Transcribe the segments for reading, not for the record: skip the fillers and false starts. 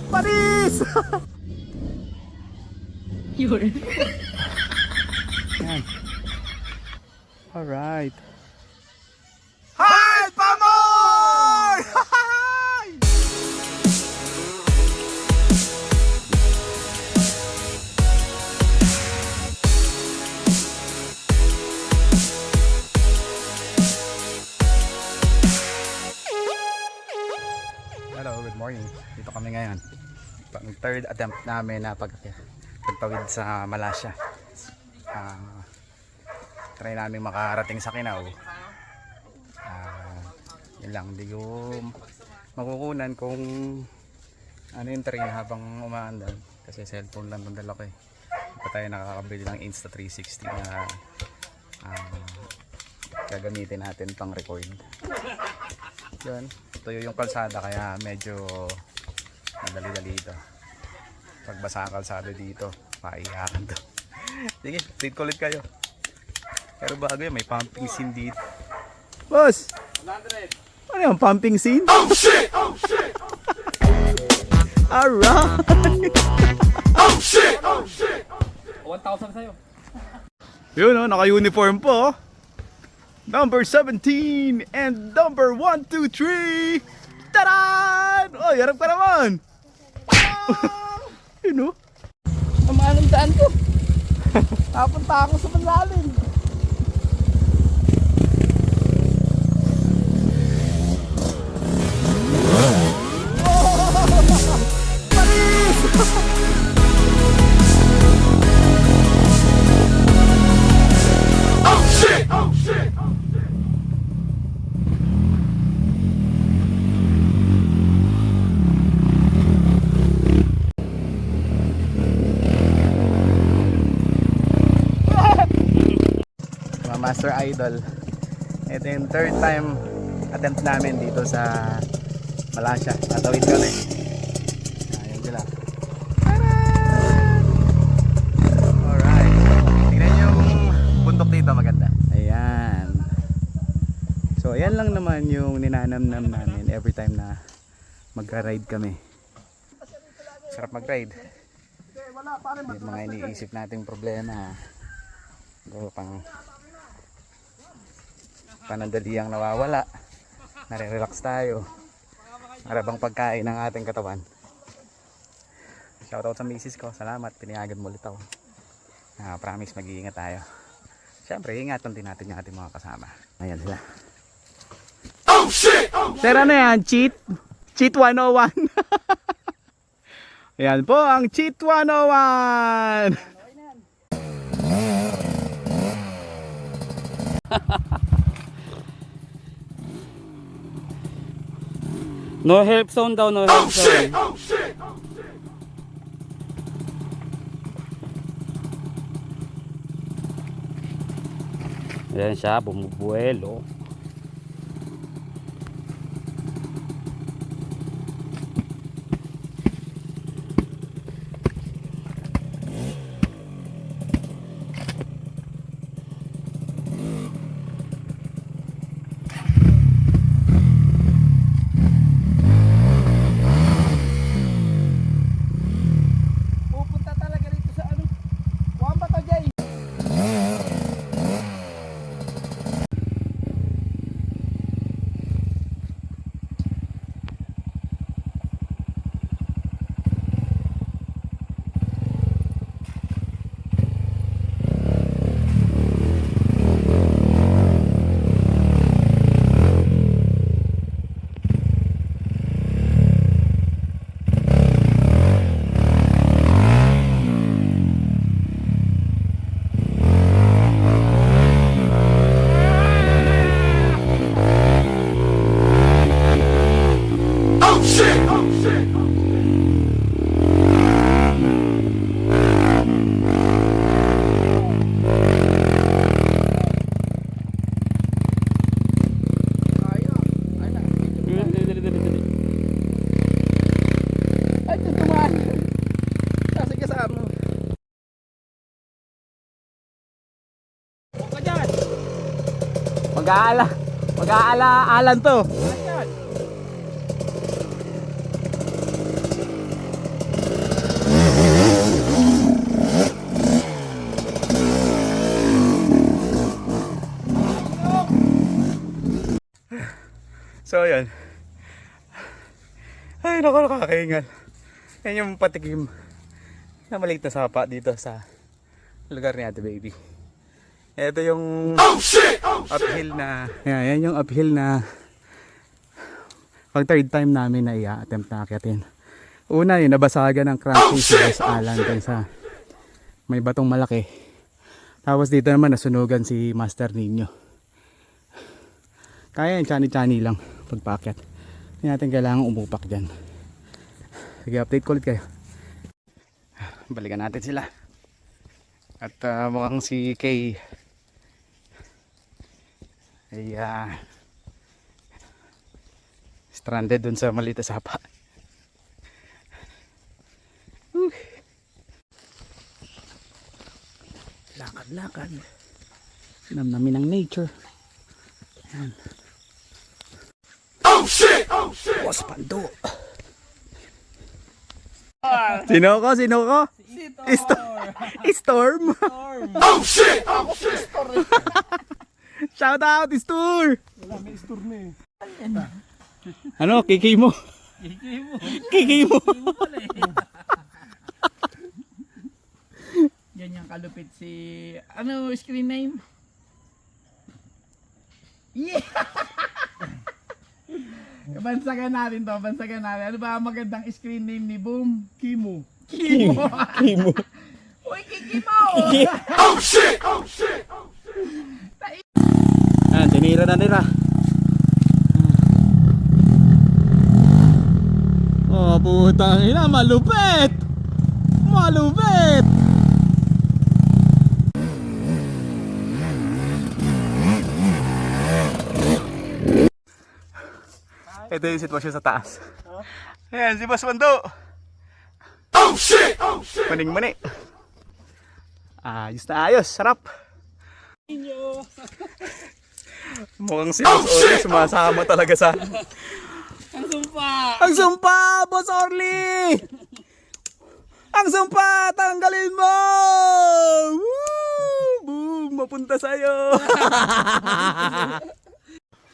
Paris! Yun. Yan. Alright. Hi, Pamoy! Hi! Hello, good morning. Dito kami ngayon. Pang third attempt namin na pagtawid sa Malasya. Try namin makarating sa Kinao. Yun lang, hindi ko makukunan kung ano yung train habang umaandar. Kasi cellphone lang itong dala ko eh. Pa tayo nakakabili ng Insta360 na gagamitin natin pang record. Yun, tuyo yung kalsada kaya medyo madali-dali ito. Pagbasa ang kalsada dito, paiyakan to. Sige, update ko ulit kayo. Pero bago yan, may pumping scene dito. Boss! 100! Ano yung pumping scene? Oh shit! Oh shit! Alright! Oh shit! Oh shit! 1,000 sa'yo. Yun o, naka-uniform po. Number 17 and number 1, 2, 3. Taran! Oh, yarap ka naman. Yun o. Ang daan ko. Napunta ako sa malalim. Master Idol. Ito yung third time attempt namin dito sa Malasya. Tatawid kami. Ayan sila. Alright. Tingnan yung bundok dito, maganda. Ayan. So ayan lang naman yung ninanamnam namin every time na magra-ride kami. Sarap mag-ride. Yung mga iniisip nating problema. Go pang panandaliang nawawala, nare-relax tayo, marabang pagkain ng ating katawan. Shoutout sa misis ko, salamat, pinayagan mo ulit ako. Promise mag-iingat tayo. Siyempre, ingatan din natin yung ating mga kasama. Ayan sila. Oh shit! Oh shit! Sir, ano yan? Cheat? Cheat 101. Ayan po ang Cheat 101. No help zone daw, no help zone. Ayan siya, bumubuelo. Mag-aala-alan to. So yun. Ay naku, nakakahingal. Yan yung patikim na maliit na sapa dito sa lugar ni Ate Baby. Ito yung uphill na, yan yung uphill na pag third time namin na i-attempt na akyatin. Una yun, nabasagan ng cranking si Boss Alan dun sa may batong malaki. Tapos dito naman nasunugan si Master Nino. Kaya yung chani-chani lang pagpaakyat. Hindi natin kailangan umupak dyan. Sige, update ko ulit kayo. Balikan natin sila. At mukhang si Kay ay stranded dun sa maliit na sapa. Lakad-lakad. Namnamin ng nature. Ayan. Oh shit! Oh shit! Boss Pando. Sino ko? Sino ko? Storm. Oh shit! Ako si Storm. Shout out, Storm. Wala, may store na eh. Ano, kiki mo? Kiki mo. Yan yung kalupit si... Ano screen name? Yeah! Bansagan natin to, bansagan natin. Ano ba ang magandang screen name ni Boom? Kimo. Kimo. Kimo. Uy, Kikimo! Oh shit! Oh shit! Oh shit! Ayan, tinira na nila. Oh, putang ina, malupit! Malupit! Ito yung sitwasyon sa taas. Ayan, si Boss Mando. Oh shit! Oh shit! Maning-mani. Ayos na ayos, sarap. Mukhang si Boss Orly sumasama talaga sa... Ang sumpa! Ang sumpa, Boss Orly! Ang sumpa, tanggalin mo! Woo! Boom, mapunta sa'yo!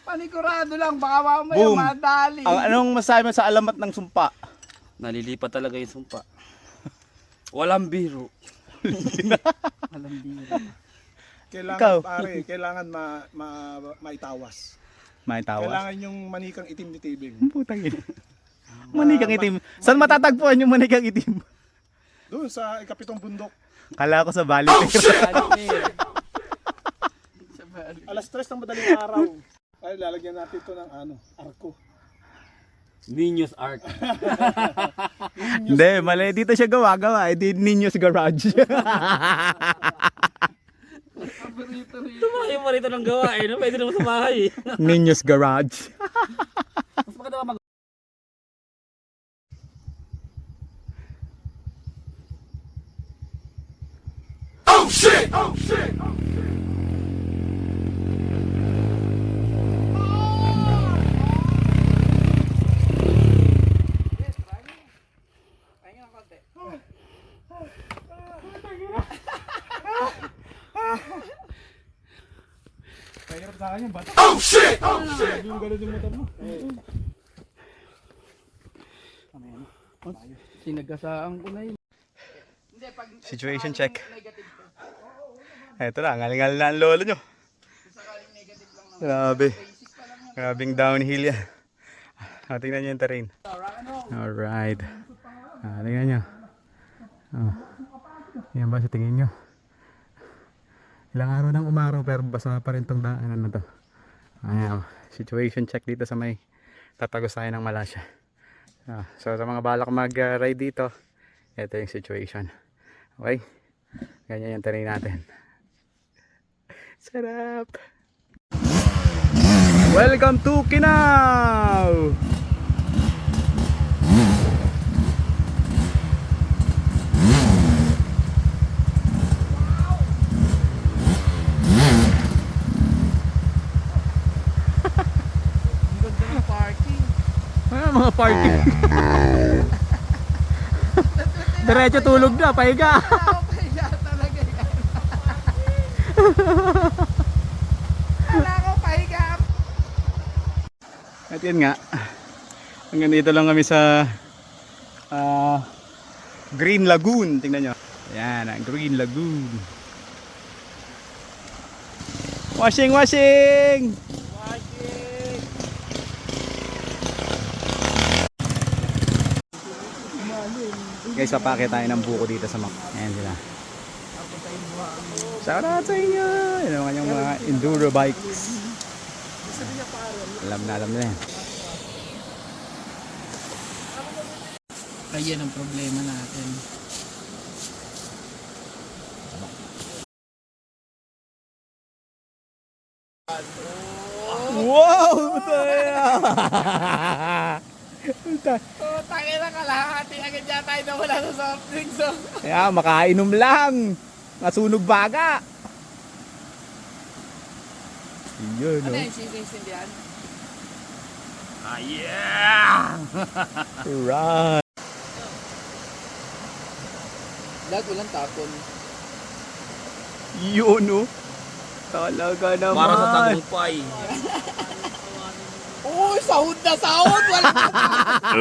Panigurado lang, baka mamaya Boom. madali. Anong masabi mo sa alamat ng sumpa? Nalilipat talaga yung sumpa. Walang biro. Walang biro. Kailangan Ikaw. pare, kailangan maitawas. May tawa. Kailangan yung manikang itim ni Tibing. Putang ina. Manikang itim. Saan matatagpuan yung manikang itim? Doon sa ikapitong bundok. Kala ko sa Bali. Alas 3 ng madaling araw. Ay, lalagyan natin ito ng arko. Niños Art. Hindi, mali. Dito siya gawa. Di Niños Garage. Tumayo mo rito ng gawain. No? Pwede naman sa bahay. Niños Garage. Mas maganda mag... Oh shit! Oh shit! Oh shit! Kahirap sa akin yung bata. Oh shit! Oh shit! Yung gano'n yung motor mo. Sinagasaan ko na yun. Hindi, pag Situation check. negative ka. Eto na, ngalingal na ang lolo nyo. Sakaling negative lang naman. Grabe. Basic pa lang yan. Grabing downhill yan. Tingnan nyo yung terrain. Alright. Tingnan nyo. Yan ba sa tingin nyo? Ilang araw nang umaraw pero basa pa rin tong daanan na to. Ayan, situation check dito sa may tatagos tayo ng Malasya. So sa mga balak mag-ride dito, ito yung situation. Okay? Ganyan yung terrain natin. Sarap! Welcome to Kinao! Mga parking. Diretso tulog na, pahiga. Pahiga talaga yan. Wala ko pahiga. Ito At yan nga, hanggang dito lang kami sa Green Lagoon. Tingnan nyo. Ayan, ang Green Lagoon. Washing! Guys, papakita tayo ng buko dito sa mga. Ayan sila. Shout out sa inyo! Yan ang kanyang mga enduro bikes. Alam na yan. Ayan ang problema natin. Wow! Tangin na kalahati agad yata tayo na wala sa soft drinks. Kaya makainom lang. Masunog baga. Yun, no? Yung sinisindi yan? Yeah! Right. Lahat walang tapon. Yun, no? Talaga naman. Para sa tagumpay. Uy, sahod na sahod! Wala na.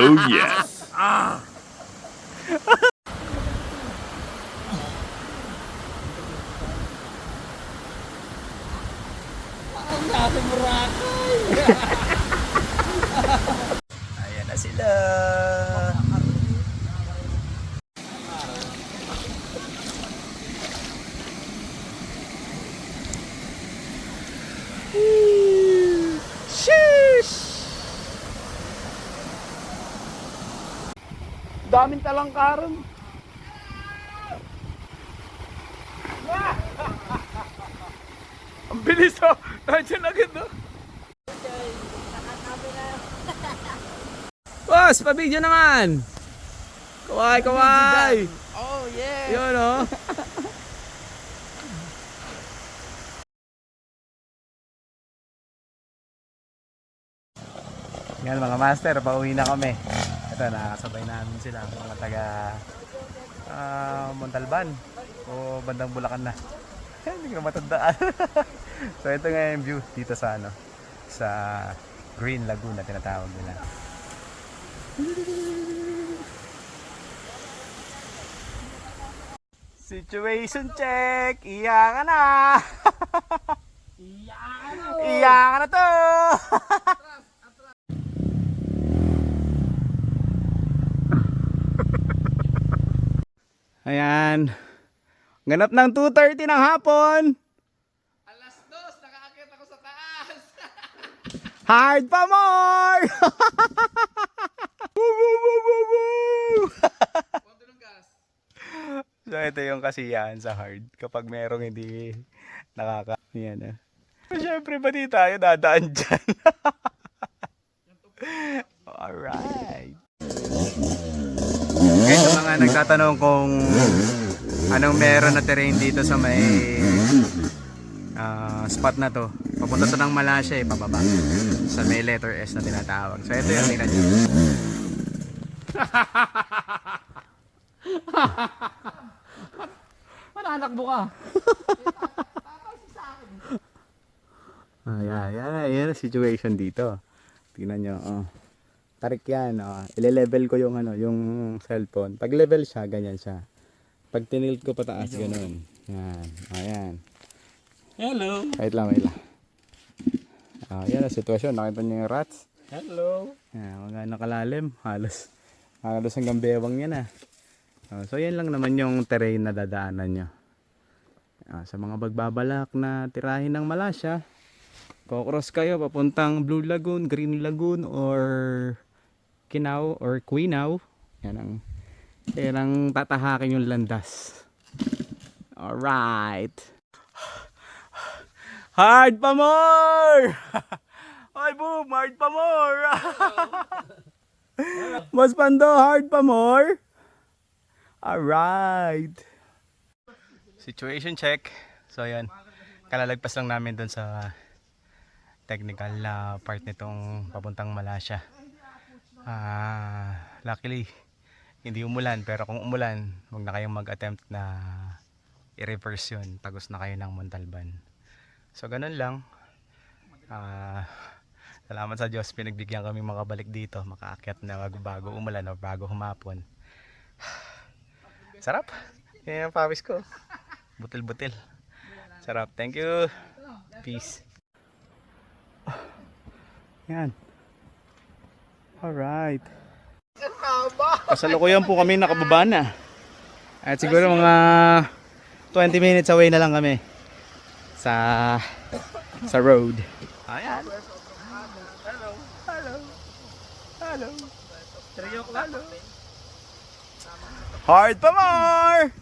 Oh yes. Ang nasa Boracay. Ayan na sila. Sheesh! Daming talangkaran. Ang bilis, oh! Nandiyan agad, no? Boss, pa-video naman! Kaway! Oh, yeah. Yun, oh! Yan mga master, pauwi na kami. Ito, nakakasabay namin sila, mga taga Montalban o bandang Bulacan na. Hindi ko na matandaan. So ito nga yung view dito sa sa Green Lagoon na tinatawag nila. Situation check! Iyakan na! Iyakan na to! Ayan. Ganap ng 2:30 ng hapon. Alas 2, nakaakyat ako sa taas. Hard pa more! Woo, woo, woo, woo, woo! Konti ng gas. So ito yung kasiyahan sa hard kapag merong hindi Yan eh. Siyempre ba di tayo dadaan dyan? Alright. Okay, sa mga nagtatanong kung anong meron na terrain dito sa may spot na to, papunta to ng Malaysia pababa sa may letter S na tinatawag. So ito yung tingnan nyo. Mananakbo ka. Yan ang situation dito. Tingnan nyo. Tarik yan. Ile-level ko yung yung cellphone. Pag level siya, ganyan siya. Pag tinilt ko pataas, ganun. Yan. Ayan. Hello. Wait lang. Yan ang sitwasyon. Nakita nyo yung rats. Hello. Yan, mga nakalalim. Halos hanggang bewang yan. So yan lang naman yung terrain na dadaanan nyo. Sa mga bagbabalak na tirahin ng Malaysia, kukross kayo papuntang Blue Lagoon, Green Lagoon, or Kinaw or Quinaw. Yan ang tatahakin yung landas. Alright. Hard pa more! Ay boom, hard pa more! Mas Pando, hard pa more? Alright. Situation check. So yan, kalalagpas lang namin dun sa technical na part nitong papuntang Malaysia. Luckily hindi umulan, pero kung umulan huwag na kayong mag-attempt na i-reverse yun, tagos na kayo ng Montalban. So ganun lang. Salamat sa Diyos, pinagbigyan kami makabalik dito, makaakyat na bago umulan o bago humapon. Sarap. Yan ang pawis ko. Butil-butil. Sarap. Thank you. Peace. Yan. Alright. Kasalukuyan po kami nakababa na. At siguro mga 20 minutes away na lang kami sa road. Ayan. Hello. Hard pa more!